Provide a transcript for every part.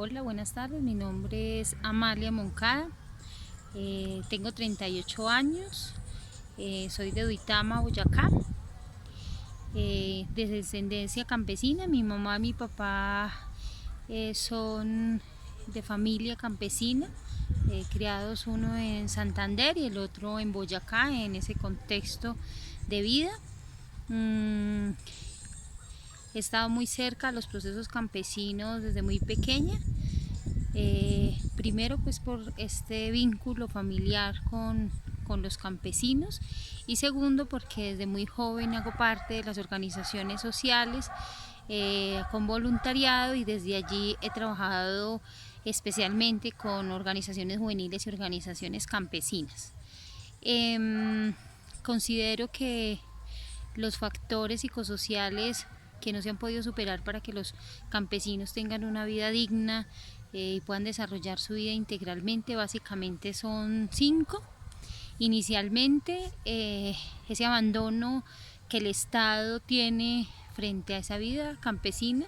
Hola, buenas tardes. Mi nombre es Amalia Moncada. Tengo 38 años. Soy de Duitama, Boyacá. De descendencia campesina. Mi mamá y mi papá son de familia campesina, criados uno en Santander y el otro en Boyacá, en ese contexto de vida. He estado muy cerca a los procesos campesinos desde muy pequeña. Primero pues por este vínculo familiar con los campesinos, y segundo porque desde muy joven hago parte de las organizaciones sociales con voluntariado, y desde allí he trabajado especialmente con organizaciones juveniles y organizaciones campesinas. Considero que los factores psicosociales que no se han podido superar para que los campesinos tengan una vida digna y puedan desarrollar su vida integralmente, básicamente son 5. Inicialmente, ese abandono que el Estado tiene frente a esa vida campesina,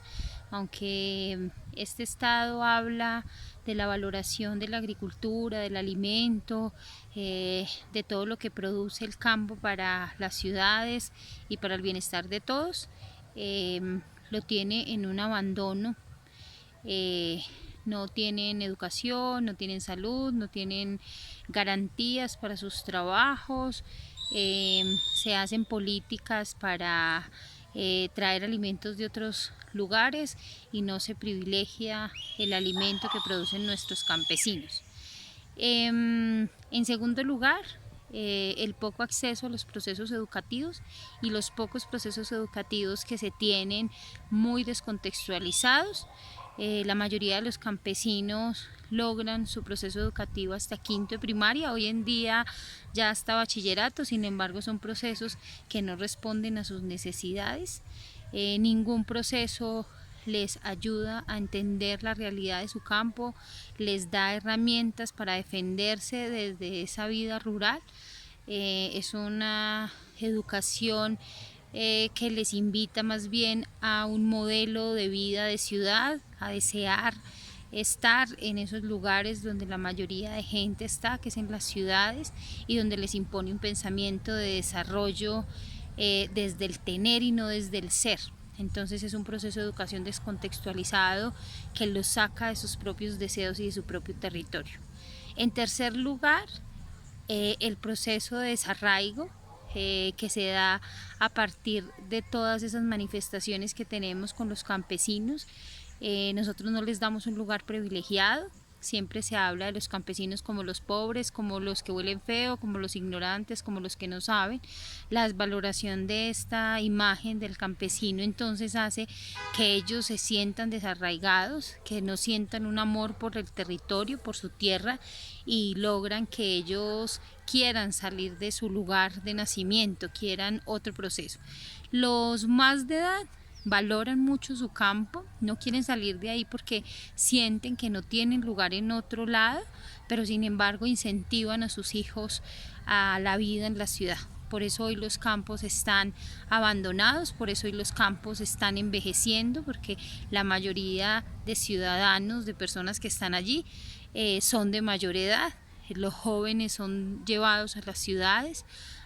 aunque este Estado habla de la valoración de la agricultura, del alimento, de todo lo que produce el campo para las ciudades y para el bienestar de todos, lo tiene en un abandono. No tienen educación, no tienen salud, no tienen garantías para sus trabajos. Se hacen políticas para traer alimentos de otros lugares y no se privilegia el alimento que producen nuestros campesinos. En segundo lugar, el poco acceso a los procesos educativos y los pocos procesos educativos que se tienen muy descontextualizados. La mayoría de los campesinos logran su proceso educativo hasta quinto de primaria, hoy en día ya hasta bachillerato. Sin embargo, son procesos que no responden a sus necesidades. Ningún proceso les ayuda a entender la realidad de su campo, les da herramientas para defenderse desde esa vida rural. Es una educación que les invita más bien a un modelo de vida de ciudad, a desear estar en esos lugares donde la mayoría de gente está, que es en las ciudades, y donde les impone un pensamiento de desarrollo desde el tener y no desde el ser. Entonces es un proceso de educación descontextualizado que los saca de sus propios deseos y de su propio territorio. En tercer lugar, el proceso de desarraigo que se da a partir de todas esas manifestaciones que tenemos con los campesinos. Nosotros no les damos un lugar privilegiado. Siempre se habla de los campesinos como los pobres, como los que huelen feo, como los ignorantes, como los que no saben. La desvaloración de esta imagen del campesino entonces hace que ellos se sientan desarraigados, que no sientan un amor por el territorio, por su tierra, y logran que ellos quieran salir de su lugar de nacimiento, quieran otro proceso. Los más de edad valoran mucho su campo, no quieren salir de ahí porque sienten que no tienen lugar en otro lado, pero sin embargo incentivan a sus hijos a la vida en la ciudad. Por eso hoy los campos están abandonados, por eso hoy los campos están envejeciendo, porque la mayoría de ciudadanos, de personas que están allí, son de mayor edad. Los jóvenes son llevados a las ciudades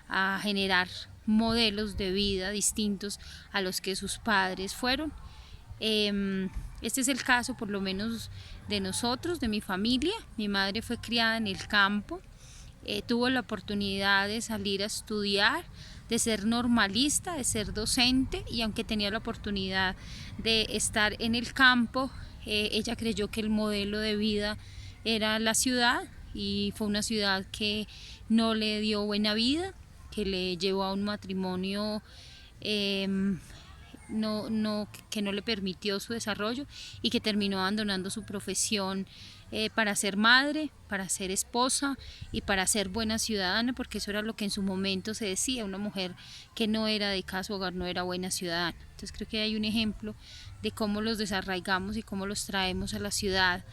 a generar modelos de vida distintos a los que sus padres fueron. Este es el caso por lo menos de nosotros, de mi familia. Mi madre fue criada en el campo, tuvo la oportunidad de salir a estudiar, de ser normalista, de ser docente, y aunque tenía la oportunidad de estar en el campo, ella creyó que el modelo de vida era la ciudad, y fue una ciudad que no le dio buena vida, que le llevó a un matrimonio que no le permitió su desarrollo, y que terminó abandonando su profesión para ser madre, para ser esposa y para ser buena ciudadana, porque eso era lo que en su momento se decía: una mujer que no era dedicada a su hogar no era buena ciudadana. Entonces creo que hay un ejemplo de cómo los desarraigamos y cómo los traemos a la ciudad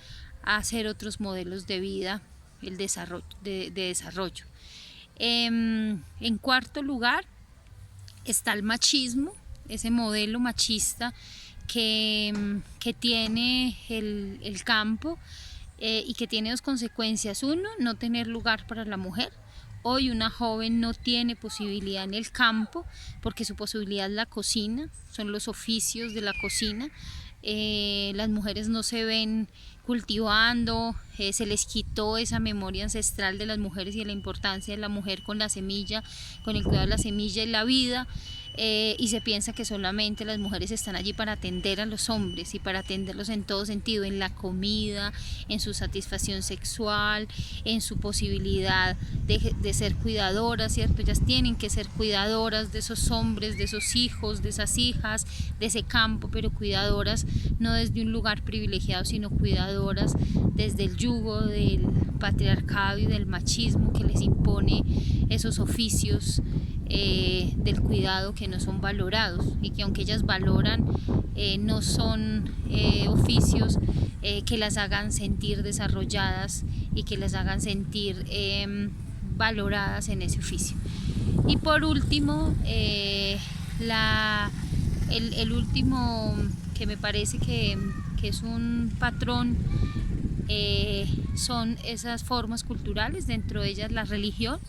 a hacer otros modelos de vida, el desarrollo, de desarrollo. En cuarto lugar está el machismo, ese modelo machista que tiene el campo y que tiene dos consecuencias. Uno, no tener lugar para la mujer. Hoy una joven no tiene posibilidad en el campo porque su posibilidad es la cocina, son los oficios de la cocina. Las mujeres no se ven cultivando, se les quitó esa memoria ancestral de las mujeres y de la importancia de la mujer con la semilla, con el cuidado de la semilla y la vida. Y se piensa que solamente las mujeres están allí para atender a los hombres y para atenderlos en todo sentido, en la comida, en su satisfacción sexual, en su posibilidad de ser cuidadoras, ¿cierto? Ellas tienen que ser cuidadoras de esos hombres, de esos hijos, de esas hijas, de ese campo, pero cuidadoras no desde un lugar privilegiado, sino cuidadoras desde el yugo del patriarcado y del machismo que les impone esos oficios del cuidado que no son valorados, y que aunque ellas valoran, no son oficios que las hagan sentir desarrolladas y que las hagan sentir valoradas en ese oficio. Y por último, el último que me parece que es un patrón, son esas formas culturales, dentro de ellas la religión.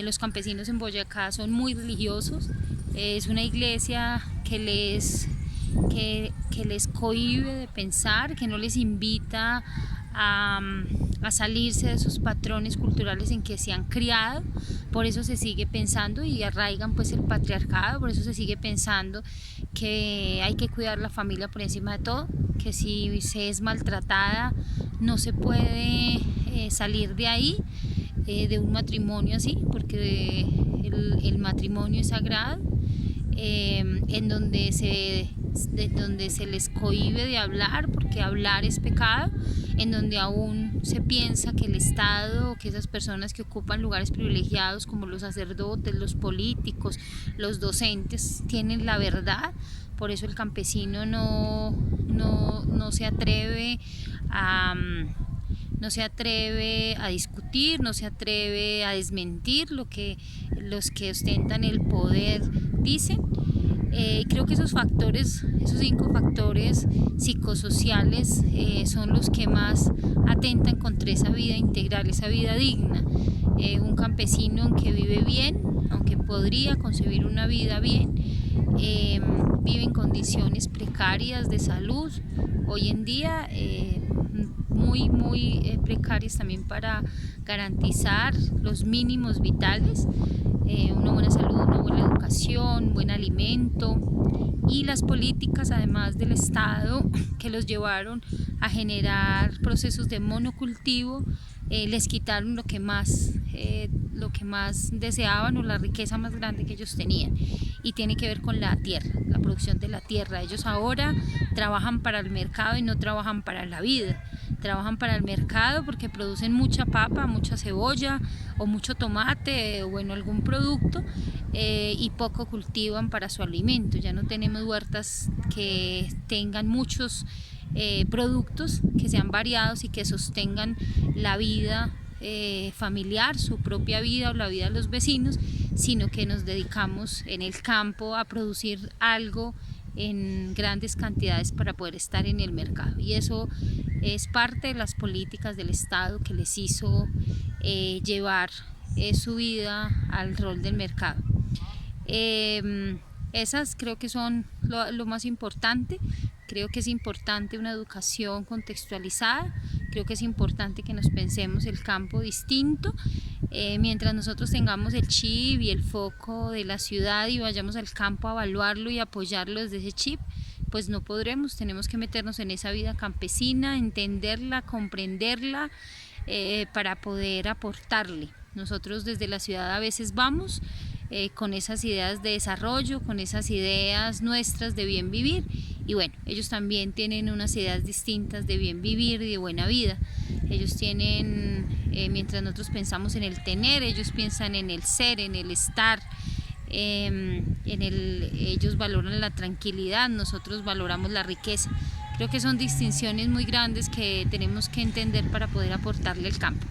Los campesinos en Boyacá son muy religiosos. Es una iglesia que les cohíbe de pensar, que no les invita a salirse de esos patrones culturales en que se han criado. Por eso se sigue pensando y arraigan pues el patriarcado, por eso se sigue pensando que hay que cuidar la familia por encima de todo, que si se es maltratada no se puede salir de ahí, de un matrimonio así, porque el matrimonio es sagrado, en donde se les cohíbe de hablar porque hablar es pecado, en donde aún se piensa que el Estado o que esas personas que ocupan lugares privilegiados como los sacerdotes, los políticos, los docentes tienen la verdad. Por eso el campesino no se atreve no se atreve a discutir, no se atreve a desmentir lo que los que ostentan el poder dicen. Creo que esos 5 factores psicosociales son los que más atentan contra esa vida integral, esa vida digna. Un campesino que vive bien, aunque podría concebir una vida bien, vive en condiciones precarias de salud hoy en día, muy precarias también para garantizar los mínimos vitales, una buena salud, una buena educación, buen alimento, y las políticas además del Estado que los llevaron a generar procesos de monocultivo, les quitaron lo que más deseaban, o la riqueza más grande que ellos tenían, y tiene que ver con la tierra, la producción de la tierra. Ellos ahora trabajan para el mercado y no trabajan para la vida. Trabajan para el mercado porque producen mucha papa, mucha cebolla o mucho tomate o bueno, algún producto, y poco cultivan para su alimento. Ya no tenemos huertas que tengan muchos productos, que sean variados y que sostengan la vida familiar, su propia vida o la vida de los vecinos, sino que nos dedicamos en el campo a producir algo en grandes cantidades para poder estar en el mercado, y eso es parte de las políticas del Estado que les hizo llevar su vida al rol del mercado. Esas creo que son lo más importante. Creo que es importante una educación contextualizada, creo que es importante que nos pensemos el campo distinto. Mientras nosotros tengamos el chip y el foco de la ciudad y vayamos al campo a evaluarlo y apoyarlo desde ese chip, pues no podremos. Tenemos que meternos en esa vida campesina, entenderla, comprenderla, para poder aportarle. Nosotros desde la ciudad a veces vamos con esas ideas de desarrollo, con esas ideas nuestras de bien vivir, y bueno, ellos también tienen unas ideas distintas de bien vivir y de buena vida. Ellos tienen, mientras nosotros pensamos en el tener, ellos piensan en el ser, en el estar, ellos valoran la tranquilidad, nosotros valoramos la riqueza. Creo que son distinciones muy grandes que tenemos que entender para poder aportarle al campo.